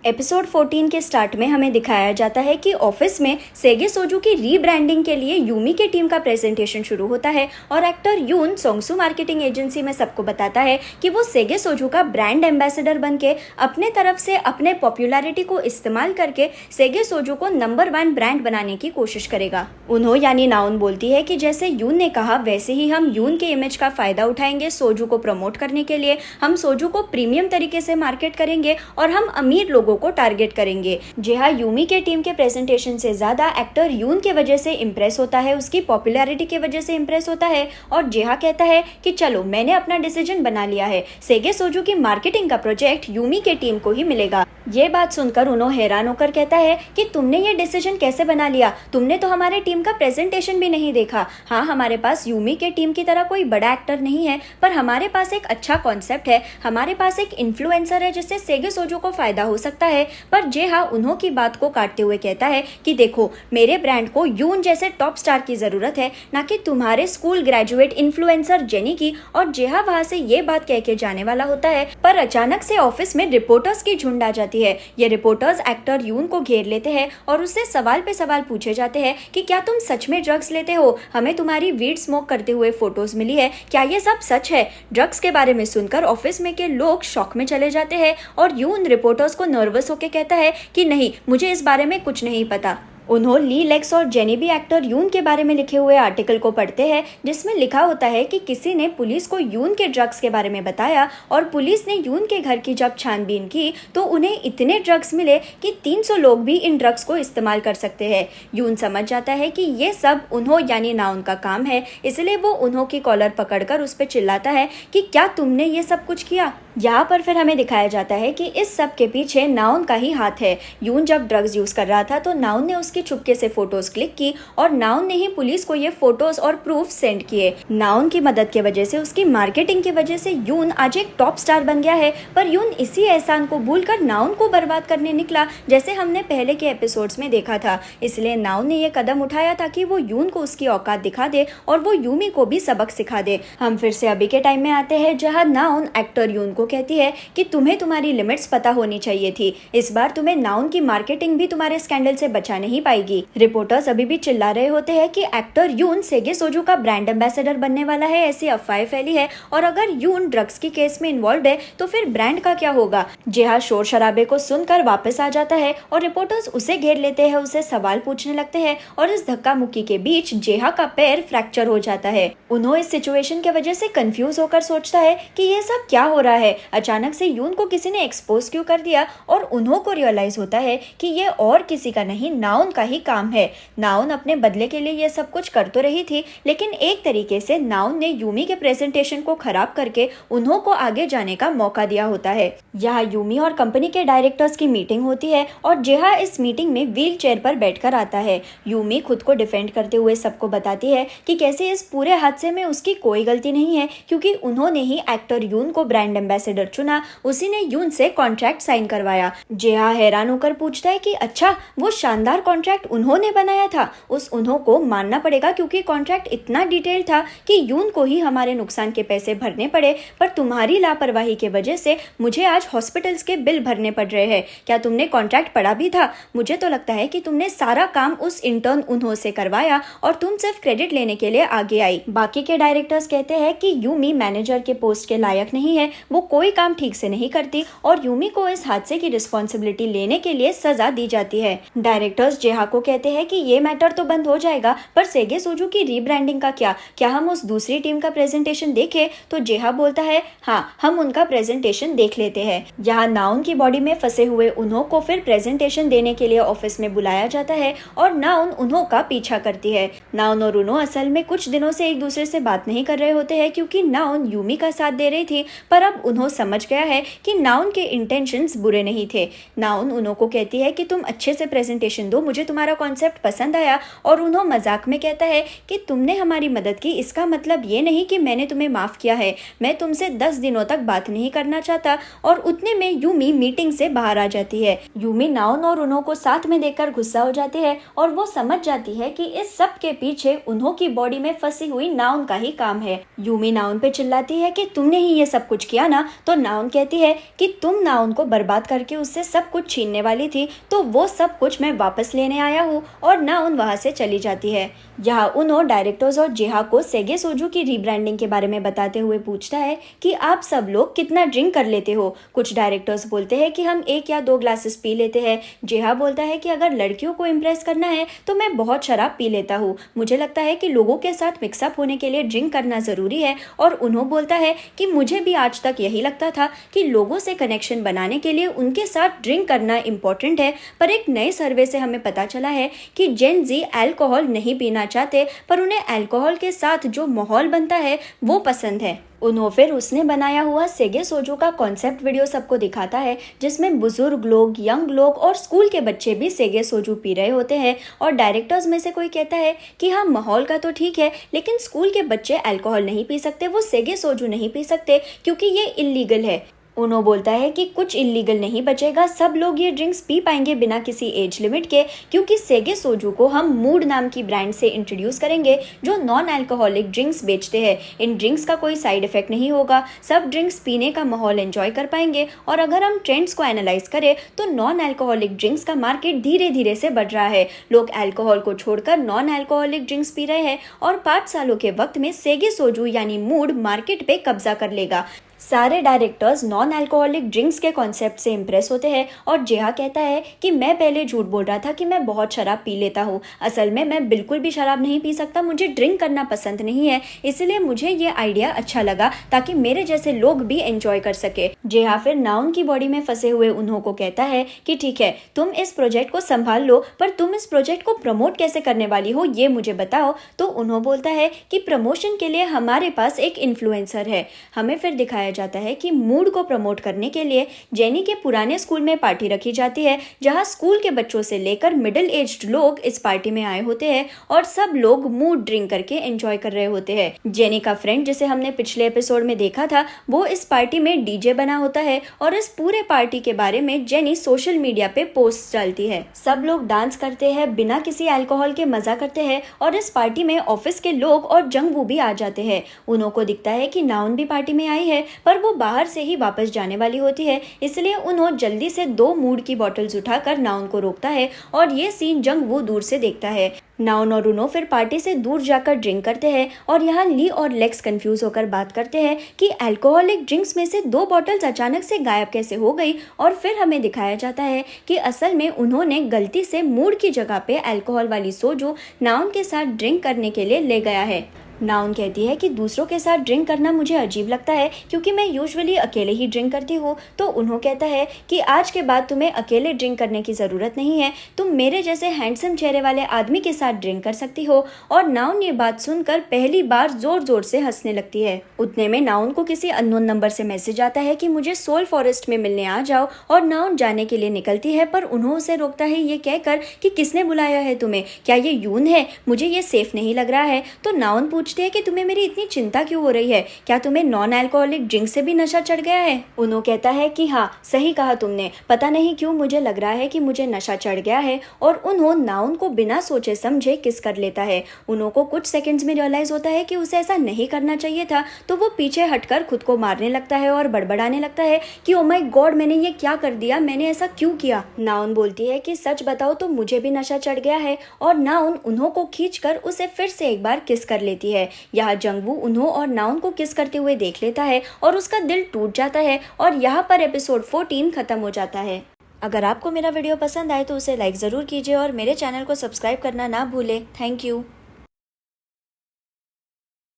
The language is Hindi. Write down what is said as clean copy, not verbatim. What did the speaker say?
एपिसोड 14 के स्टार्ट में हमें दिखाया जाता है कि ऑफिस में सेगे सोजू की रीब्रांडिंग के लिए यूमी के टीम का प्रेजेंटेशन शुरू होता है और एक्टर यून सोंगसू मार्केटिंग एजेंसी में सबको बताता है कि वो सेगे सोजू का ब्रांड एम्बेसडर बनके अपने तरफ से अपने पॉपुलैरिटी को इस्तेमाल करके सेगे सोजू को नंबर 1 ब्रांड बनाने की कोशिश करेगा। उन्हों यानी नाउन बोलती है कि जैसे यून ने कहा वैसे ही हम यून के इमेज का फायदा उठाएंगे सोजू को प्रमोट करने के लिए। हम सोजू को प्रीमियम तरीके से मार्केट करेंगे और हम अमीर लोगों को टारगेट करेंगे। जेहा यूमी के टीम के प्रेजेंटेशन से ज्यादा एक्टर यून के वजह से इम्प्रेस होता है, उसकी पॉपुलैरिटी की वजह से इम्प्रेस होता है और जेहा कहता है कि चलो मैंने अपना डिसीजन बना लिया है, सेगे सोजू की मार्केटिंग का प्रोजेक्ट यूमी के टीम को ही मिलेगा। ये बात सुनकर उन्हों हैरान होकर कहता है कि तुमने ये डिसीजन कैसे बना लिया, तुमने तो हमारे टीम का प्रेजेंटेशन भी नहीं देखा। हाँ, हमारे पास यूमी के टीम की तरह कोई बड़ा एक्टर नहीं है, पर हमारे पास एक अच्छा कॉन्सेप्ट है, हमारे पास एक इन्फ्लुएंसर है जिससे सेगे सोजू को फायदा हो सकता है। पर जेहा उन्हों की बात को काटते हुए कहता है कि देखो, मेरे ब्रांड को यून जैसे टॉप स्टार की जरूरत है, ना कि तुम्हारे स्कूल ग्रेजुएट इन्फ्लुएंसर जेनी की। और जेहा वहां से ये बात कह के जाने वाला होता है, पर अचानक से ऑफिस में रिपोर्टर्स की झुंड आ जाती है। ये रिपोर्टर्स एक्टर यून को घेर लेते हैं और उससे सवाल पे सवाल पूछे जाते हैं कि क्या तुम सच में ड्रग्स लेते हो? हमें तुम्हारी वीड स्मोक करते हुए फोटोज मिली है, क्या ये सब सच है? ड्रग्स के बारे में सुनकर ऑफिस में के लोग शॉक में चले जाते हैं और यून रिपोर्टर्स को नर्वस होकर कहता है कि नहीं, मुझे इस बारे में कुछ नहीं पता। उन्हों ली लेक्स और जेनी भी एक्टर यून के बारे में लिखे हुए आर्टिकल को पढ़ते हैं जिसमें लिखा होता है कि किसी ने पुलिस को यून के ड्रग्स के बारे में बताया और पुलिस ने यून के घर की जब छानबीन की तो उन्हें इतने ड्रग्स मिले कि 300 लोग भी इन ड्रग्स को इस्तेमाल कर सकते हैं। यून समझ जाता है कि ये सब उन्हों यानी नाउन का काम है, इसलिए वो उन्हों की कॉलर पकड़कर उस पर चिल्लाता है कि क्या तुमने ये सब कुछ किया। यहाँ पर फिर हमें दिखाया जाता है कि इस सब के पीछे नाउन का ही हाथ है। यून जब ड्रग्स यूज कर रहा था तो नाउन ने उसकी चुपके से फोटोज क्लिक की और नाउन ने ही पुलिस को ये फोटोज और प्रूफ सेंड किए। नाउन की मदद की वजह से, उसकी मार्केटिंग की वजह से यून आज एक टॉप स्टार बन गया है। पर यून इसी एहसान को भूलकर नाउन को बर्बाद करने निकला, जैसे हमने पहले के एपिसोड्स में देखा था। इसलिए नाउन ने ये कदम उठाया ताकि वो यून को उसकी औकात दिखा दे और वो यूमी को भी सबक सिखा दे। हम फिर से अभी के टाइम में आते हैं जहाँ नाउन एक्टर यून को कहती है कि तुम्हें तुम्हारी लिमिट्स पता होनी चाहिए थी। इस बार तुम्हें नाउन की मार्केटिंग भी तुम्हारे स्कैंडल से बचा नहीं पाएगी। रिपोर्टर्स अभी भी चिल्ला रहे होते हैं कि एक्टर यून सेगे सोजू का ब्रांड एम्बेसडर बनने वाला है, ऐसी अफवाहें फैली है और अगर यून ड्रग्स की केस में इन्वॉल्व है तो फिर ब्रांड का क्या होगा। जेहा शोर शराबे को सुनकर वापस आ जाता है और रिपोर्टर्स उसे घेर लेते हैं, उसे सवाल पूछने लगते हैं और इस धक्का मुक्की के बीच जेहा का पैर फ्रैक्चर हो जाता है। उन्होंने इस सिचुएशन की वजह से कंफ्यूज होकर सोचता है कि ये सब क्या हो रहा है, अचानक से यून को किसी ने एक्सपोज क्यों कर दिया। और उन्हों को रियलाइज होता है कि ये और किसी का नहीं, नाउन का ही काम है। नाउन अपने बदले के लिए ये सब कुछ कर तो रही थी, लेकिन एक तरीके से नाउन ने यूमी के प्रेजेंटेशन को खराब करके उन्हों को आगे जाने का मौका दिया होता है। यहाँ यूमी और कंपनी के डायरेक्टर्स की मीटिंग होती है और जेहा इस मीटिंग में व्हील चेयर पर बैठकर आता है। यूमी खुद को डिफेंड करते हुए सबको बताती है कि कैसे इस पूरे हादसे में उसकी कोई गलती नहीं है, क्योंकि उन्होंने ही एक्टर यून को ब्रांड एम्बेसडर चुना, उसी ने यून से कॉन्ट्रैक्ट साइन करवाया। जेहा हैरान होकर पूछता है कि अच्छा, वो शानदार कॉन्ट्रैक्ट उन्होंने बनाया था? उस उन्हों को मानना पड़ेगा क्योंकि कॉन्ट्रैक्ट इतना डिटेल था कि यून को ही हमारे नुकसान के पैसे भरने पड़े, पर तुम्हारी लापरवाही के वजह से मुझे आज हॉस्पिटल्स के बिल भरने पड़ रहे हैं। क्या तुमने कॉन्ट्रैक्ट पढ़ा भी था? मुझे तो लगता है कि तुमने सारा काम उस इंटर्न उन्हों से करवाया और तुम सिर्फ क्रेडिट लेने के लिए आगे आई। बाकी के डायरेक्टर्स कहते हैं कि यूमी मैनेजर के पोस्ट के लायक नहीं है, वो कोई काम ठीक से नहीं करती और यूमी को इस हादसे की रिस्पॉन्सिबिलिटी लेने के लिए सजा दी जाती है। डायरेक्टर्स जेहा को कहते हैं कि ये मैटर तो बंद हो जाएगा, पर सेगे सोजू की रीब्रांडिंग का क्या हम उस दूसरी टीम का प्रेजेंटेशन देखें? तो जेहा बोलता है हाँ, हम उनका प्रेजेंटेशन देख लेते हैं। यहाँ नाउन की बॉडी में फंसे हुए उन्हों को फिर प्रेजेंटेशन देने के लिए ऑफिस में बुलाया जाता है और नाउन उन्हों का पीछा करती है। नाउन और उन्हों असल में कुछ दिनों से एक दूसरे से बात नहीं कर रहे होते हैं, क्योंकि नाउन यूमी का साथ दे रही थी, पर अब उन्हों समझ गया है कि नाउन के इंटेंशंस बुरे नहीं थे। नाउन उन्हों को कहती है कि तुम अच्छे से प्रेजेंटेशन दो, मुझे तुम्हारा कॉन्सेप्ट पसंद आया। और उन्हों मजाक में कहता है कि तुमने हमारी मदद की, इसका मतलब ये नहीं कि मैंने तुम्हें माफ किया है, मैं तुमसे 10 दिनों तक बात नहीं करना चाहता। और उतने में यूमी मीटिंग से बाहर आ जाती है। यूमी नाउन और उन्हों को साथ में देखकर गुस्सा हो जाती है और वो समझ जाती है कि इस सब के पीछे उन्हों की बॉडी में फंसी हुई नाउन का ही काम है। यूमी नाउन पे चिल्लाती है कि तुमने ही ये सब कुछ किया ना, तो नाउन कहती है कि तुम नाउन को बर्बाद करके उससे सब कुछ छीनने वाली थी, तो वो सब कुछ मैं वापस लेने आया हूँ, और नाउन वहाँ से चली जाती है। यहाँ उन्हों डायरेक्टर्स और जेहा को सेगे सोजू की रीब्रांडिंग के बारे में बताते हुए पूछता है कि आप सब लोग कितना ड्रिंक कर लेते हो। कुछ डायरेक्टर्स बोलते हैं कि हम 1 या 2 ग्लासेस पी लेते हैं। जेहा बोलता है कि अगर लड़कियों को इम्प्रेस करना है तो मैं बहुत शराब पी लेता हूँ, मुझे लगता है कि लोगों के साथ मिक्सअप होने के लिए ड्रिंक करना ज़रूरी है। और उन्हों बोलता है कि मुझे भी आज तक यही लगता था कि लोगों से कनेक्शन बनाने के लिए उनके साथ ड्रिंक करना इम्पोर्टेंट है, पर एक नए सर्वे से हमें पता चला है कि जेन जी अल्कोहल नहीं पीना चाहते, पर उन्हें अल्कोहल के साथ जो माहौल बनता है वो पसंद है। उन्हों फिर उसने बनाया हुआ सेगे सोजू का कॉन्सेप्ट वीडियो सबको दिखाता है, जिसमें बुजुर्ग लोग, यंग लोग और स्कूल के बच्चे भी सेगे सोजू पी रहे होते हैं। और डायरेक्टर्स में से कोई कहता है कि हाँ, माहौल का तो ठीक है, लेकिन स्कूल के बच्चे अल्कोहल नहीं पी सकते, वो सेगे सोजू नहीं पी सकते क्योंकि ये इलीगल है। उन्हों बोलता है कि कुछ इलीगल नहीं बचेगा, सब लोग ये ड्रिंक्स पी पाएंगे बिना किसी एज लिमिट के, क्योंकि सेगे सोजू को हम मूड नाम की ब्रांड से इंट्रोड्यूस करेंगे जो नॉन अल्कोहलिक ड्रिंक्स बेचते हैं। इन ड्रिंक्स का कोई साइड इफेक्ट नहीं होगा, सब ड्रिंक्स पीने का माहौल एंजॉय कर पाएंगे। और अगर हम ट्रेंड्स को एनालाइज करें तो नॉन अल्कोहलिक ड्रिंक्स का मार्केट धीरे धीरे से बढ़ रहा है। लोग अल्कोहल को छोड़कर नॉन अल्कोहलिक ड्रिंक्स पी रहे हैं और 5 सालों के वक्त में सेगे सोजू यानी मूड मार्केट पे कब्जा कर लेगा। सारे डायरेक्टर्स नॉन अल्कोहलिक ड्रिंक्स के कॉन्सेप्ट से इम्प्रेस होते हैं और जेहा कहता है कि मैं पहले झूठ बोल रहा था कि मैं बहुत शराब पी लेता हूँ, असल में मैं बिल्कुल भी शराब नहीं पी सकता, मुझे ड्रिंक करना पसंद नहीं है, इसलिए मुझे ये आइडिया अच्छा लगा ताकि मेरे जैसे लोग भी एंजॉय कर सके। जेहा फिर नाउन की बॉडी में फंसे हुए उन्हों को कहता है कि ठीक है, तुम इस प्रोजेक्ट को संभाल लो, पर तुम इस प्रोजेक्ट को प्रमोट कैसे करने वाली हो ये मुझे बताओ। तो उन्हों बोलता है कि प्रमोशन के लिए हमारे पास एक इन्फ्लुएंसर है। हमें फिर दिखाया जाता है कि मूड को प्रमोट करने के लिए जेनी के पुराने स्कूल में पार्टी रखी जाती है, जहां स्कूल के बच्चों से लेकर मिडिल एज्ड लोग इस पार्टी में आए होते हैं और सब लोग मूड ड्रिंक करके एंजॉय कर रहे होते हैं। जेनी का फ्रेंड, जिसे हमने पिछले एपिसोड में देखा था, वो इस पार्टी में डीजे बना होता है और इस पूरे पार्टी के बारे में जेनी सोशल मीडिया पे पोस्ट डालती है। सब लोग डांस करते हैं, बिना किसी अल्कोहल के मजा करते हैं और इस पार्टी में ऑफिस के लोग और जंगवू भी आ जाते हैं। उन्हों को दिखता है कि नाउन भी पार्टी में आई है, पर वो बाहर से ही वापस जाने वाली होती है, इसलिए उन्हों जल्दी से 2 मूड की बॉटल्स उठाकर नाउन को रोकता है और ये सीन जंगवू दूर से देखता है। नाउन और उन्हों फिर पार्टी से दूर जाकर ड्रिंक करते हैं और यहाँ ली और लेक्स कंफ्यूज होकर बात करते हैं कि अल्कोहलिक ड्रिंक्स में से 2 बॉटल्स अचानक से गायब कैसे हो गई। और फिर हमें दिखाया जाता है कि असल में उन्होंने गलती से मूड की जगह पे अल्कोहल वाली सोजू नाउन के साथ ड्रिंक करने के लिए ले गया है। नाउन कहती है कि दूसरों के साथ ड्रिंक करना मुझे अजीब लगता है क्योंकि मैं यूजुअली अकेले ही ड्रिंक करती हूँ। तो उन्हों कहता है कि आज के बाद तुम्हें अकेले ड्रिंक करने की ज़रूरत नहीं है, तुम मेरे जैसे हैंडसम चेहरे वाले आदमी के साथ ड्रिंक कर सकती हो। और नाउन ये बात सुनकर पहली बार जोर जोर से हंसने लगती है। उतने में नाउन को किसी अननोन नंबर से मैसेज आता है कि मुझे सोल फॉरेस्ट में मिलने आ जाओ, और नाउन जाने के लिए निकलती है, पर उन्हों उसे रोकता है ये कहकर कि किसने बुलाया है तुम्हें, क्या ये यून है, मुझे ये सेफ नहीं लग रहा है। तो नाउन पूछती है कि तुम्हें मेरी इतनी चिंता क्यों हो रही है, क्या तुम्हें नॉन अल्कोहलिक ड्रिंक से भी नशा चढ़ गया है। उन्हों कहता है कि हाँ, सही कहा तुमने, पता नहीं क्यों मुझे लग रहा है कि मुझे नशा चढ़ गया है। और उन्हों नाउन को बिना सोचे समझे किस कर लेता है। उन्हों को कुछ सेकंड्स में रियलाइज होता है कि उसे ऐसा नहीं करना चाहिए था, तो वो पीछे हटकर खुद को मारने लगता है और बड़बड़ाने लगता है कि ओ माय गॉड, मैंने ये क्या कर दिया, मैंने ऐसा क्यों किया। नाउन बोलती है कि सच बताओ तो मुझे भी नशा चढ़ गया है, और नाउन उन्हों को खींचकर उसे फिर से एक बार किस कर लेती है। यहाँ जंगवू उन्हों और नाउन को किस करते हुए देख लेता है और उसका दिल टूट जाता है, और यहाँ पर एपिसोड 14 खत्म हो जाता है। अगर आपको मेरा वीडियो पसंद आए तो उसे लाइक ज़रूर कीजिए और मेरे चैनल को सब्सक्राइब करना ना भूलें। Thank you.